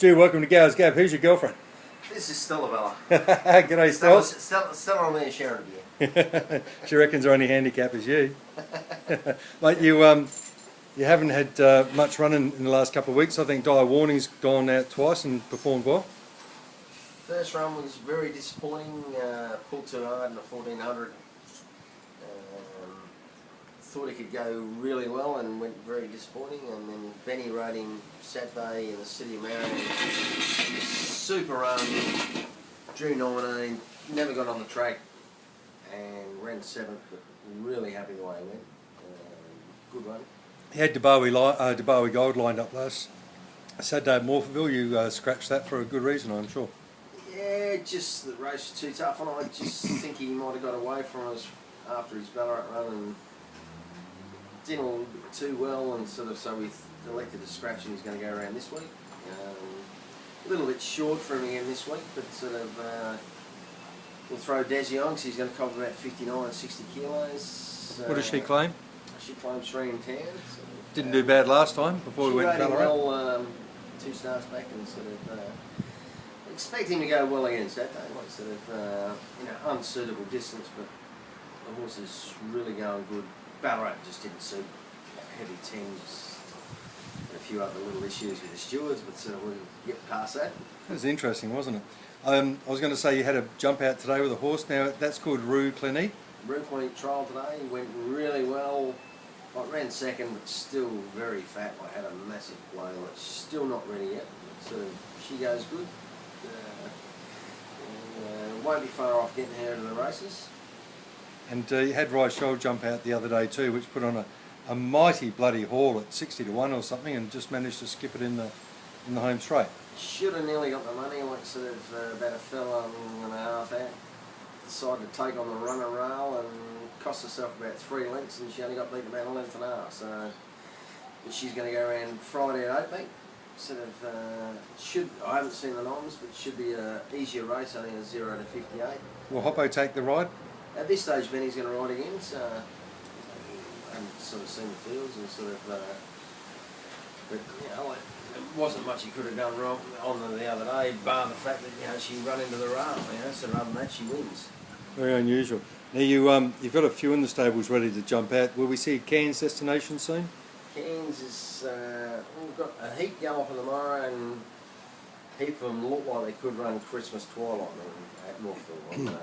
Stu, welcome to Gower's Gab. Who's your girlfriend? This is Stella, Bella. G'day, Stella. Stella on there sharing again. She reckons her only handicap is you. Mate, you haven't had much running in the last couple of weeks. I think Dire Warning's gone out twice and performed well. First run was very disappointing. Pulled too hard in the 1400. Thought he could go really well and went very disappointing. And then Benny rode him Saturday in the city of Marion. Super run, drew 19, never got on the track and ran 7th, but really happy the way he went. Good run. He had Debawi Gold lined up last Saturday at Morpheville. You scratched that for a good reason, I'm sure. Yeah, just the race was too tough, and I just think he might have got away from us after his Ballarat run and didn't all too well, and so we elected to scratch, and he's going to go around this week. A little bit short for him again this week, but we'll throw Desi on because he's going to cover about 59, 60 kilos. What does she claim? She claims 3 and 10. Didn't do bad last time before we went to Ballarat. Well, 2 starts back, and expect him to go well against that day. Unsuitable distance, but the horse is really going good. Ballarat just didn't suit heavy 10s. A few other little issues with the stewards, but we'll get past that. That was interesting, wasn't it? I was going to say you had a jump out today with a horse. Now that's called Rue Clinique. Rue Clinique trial today went really well. I ran 2nd, but still very fat. I had a massive blow. It's still not ready yet. She goes good. Won't be far off getting her to the races. And you had Rye Shoal jump out the other day too, which put on a mighty bloody haul at 60 to 1 or something, and just managed to skip it in the home straight. Should have nearly got the money, about a fella and a half out. Decided to take on the runner rail and cost herself about 3 lengths, and she only got beaten about a length and a half. So, but she's going to go around Friday at Oakbank. I haven't seen the noms, but it should be an easier race, only a 0 to 58. Will Hoppo take the ride? At this stage, Benny's going to ride again, so I haven't seen the fields and but it wasn't much he could have done wrong on the other day, bar the fact that she run into the rail. So other than that, she wins. Very unusual. Now you've got a few in the stables ready to jump out. Will we see Cairns Destination soon? Cairns is we've got a heat galloping tomorrow, and a heap of them look like they could run Christmas Twilight at Northfield.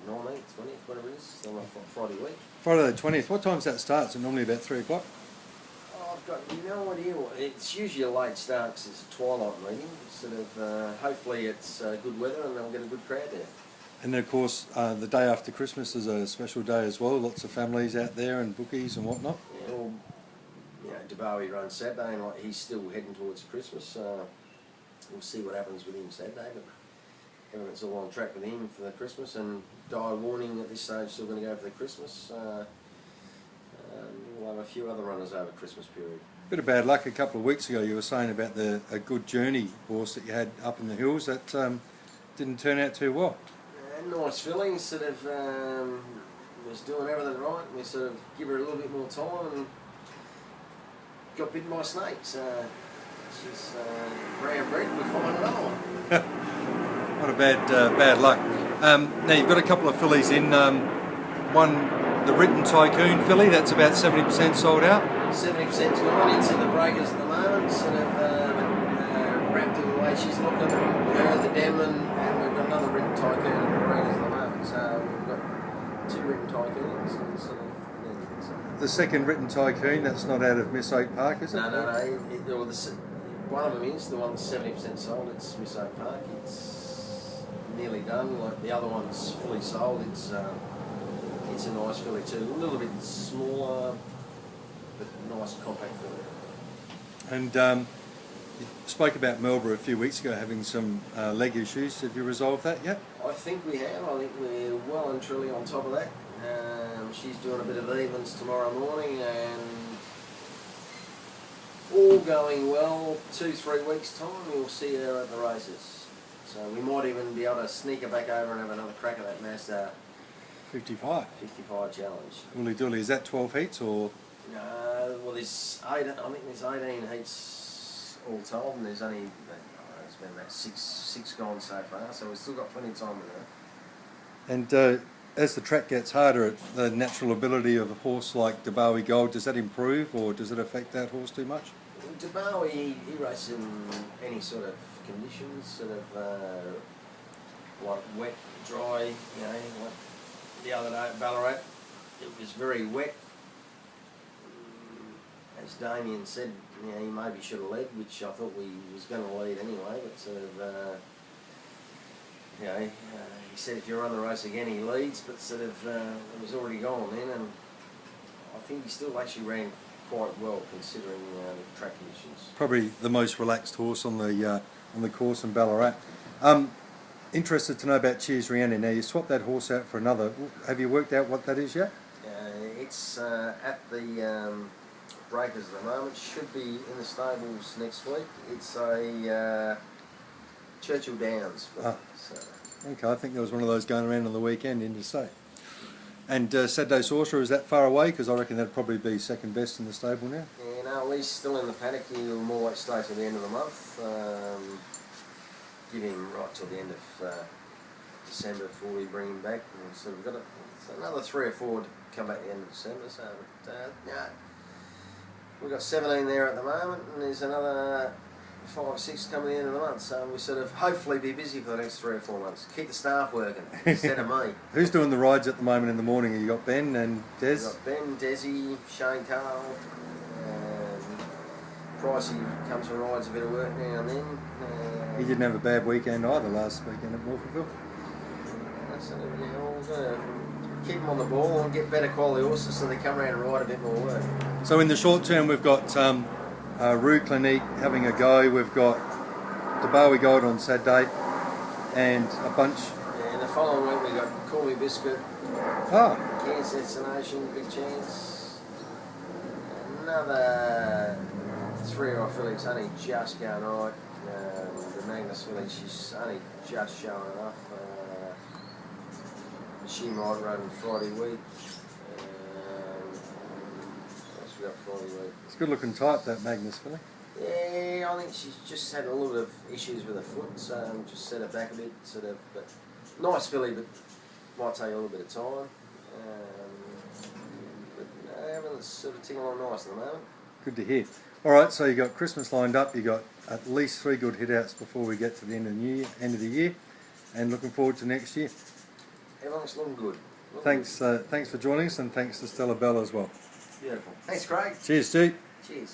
19th, 20th, whatever it is, on a Friday week. Friday the 20th. What time's that start? Is it normally about 3 o'clock? Oh, I've got no idea. It's usually a late start because it's a twilight meeting. Hopefully it's good weather and they'll get a good crowd there. And then of course the day after Christmas is a special day as well. Lots of families out there and bookies and whatnot. Yeah, well, Debawi runs Saturday and he's still heading towards Christmas. We'll see what happens with him Saturday. But everyone's all on track with him for the Christmas, and Dire Warning at this stage still going to go for the Christmas. We'll have a few other runners over Christmas period. Bit of bad luck a couple of weeks ago. You were saying about a good journey horse that you had up in the hills that didn't turn out too well. Nice filling. Was doing everything right. We give her a little bit more time and got bitten by a snake. So she's brown bread. We find another one. What a bad luck. Now you've got a couple of fillies in. One, the Written Tycoon filly, that's about 70% sold out. 70%'s gone. It's in the breakers at the moment. Wrapped in the way she's looking. Her, the Demon, and we've got another Written Tycoon in the breakers at the moment. So we've got 2 Written Tycoons. The second Written Tycoon, that's not out of Miss Oak Park, is it? No. One of them is the one that's 70% sold. It's Miss Oak Park. It's nearly done. Like the other one's fully sold. It's a nice filly too. A little bit smaller, but nice compact filly. And you spoke about Melbourne a few weeks ago having some leg issues. Have you resolved that yet? I think we have. I think we're well and truly on top of that. She's doing a bit of evens tomorrow morning, and all going well. 2-3 weeks time, you'll see her at the races. So we might even be able to sneak her back over and have another crack at that Mazda 55 challenge. Woolly Dooley, is that 12 heats or? Well, there's 8. I think there's 18 heats all told, and there's only there's been about six gone so far, so we've still got plenty of time with her. And as the track gets harder, the natural ability of a horse like Gower Gold, does that improve or does it affect that horse too much? Gower, he races in any sort of conditions, sort of like wet, dry, you know, like the other day at Ballarat, it was very wet. As Damien said, you know, he maybe should have led, which I thought we was going to lead anyway, but sort of, you know, he said if you run the race again he leads, but sort of it was already gone then, and I think he still actually ran quite well considering the track conditions. Probably the most relaxed horse on the course in Ballarat. Interested to know about Cheers Rhiannon. Now you swapped that horse out for another. Have you worked out what that is yet? It's at the breakers at the moment. Should be in the stables next week. It's a Churchill Downs. So. Okay, I think there was one of those going around on the weekend interstate. And Saturday Sorcerer, is that far away? Because I reckon that'd probably be second best in the stable now. Yeah, no, he's still in the paddock. He'll more like stay till the end of the month. Give him right till the end of December before we bring him back. And so we've got another 3 or 4 to come back at the end of December. So yeah, we've got 17 there at the moment, and there's another 5 or 6 coming at the end of the month. So we sort of hopefully be busy for the next 3 or 4 months. Keep the staff working instead of me. Who's doing the rides at the moment in the morning? You got Ben and Des? We've got Ben, Desi, Shane Carl. Pricey comes and rides a bit of work now and then. He didn't have a bad weekend either last weekend at Morphettville. So we'll keep them on the ball and get better quality horses so they come around and ride a bit more work. So in the short term we've got Rue Clinique having a go, we've got Gower Gold on Saturday and a bunch. Yeah, and the following week we've got Call Me Biscuit, Cairns Destination, Big Chance, another 3 or 4 fillies only just going right. The Magnus filly, she's only just showing enough. She might run Friday week. What else we got Friday week? It's a good looking type, that Magnus filly. Yeah, I think she's just had a little bit of issues with her foot, so just set her back a bit, sort of. But nice filly, but might take a little bit of time. But everything's sort of ticking along nice at the moment. Good to hear. All right, so you got Christmas lined up. You got at least 3 good hit-outs before we get to the end of the year, and looking forward to next year. Everything's looking good. Thanks for joining us, and thanks to Stella Bell as well. Beautiful. Thanks, Craig. Cheers, Steve. Cheers.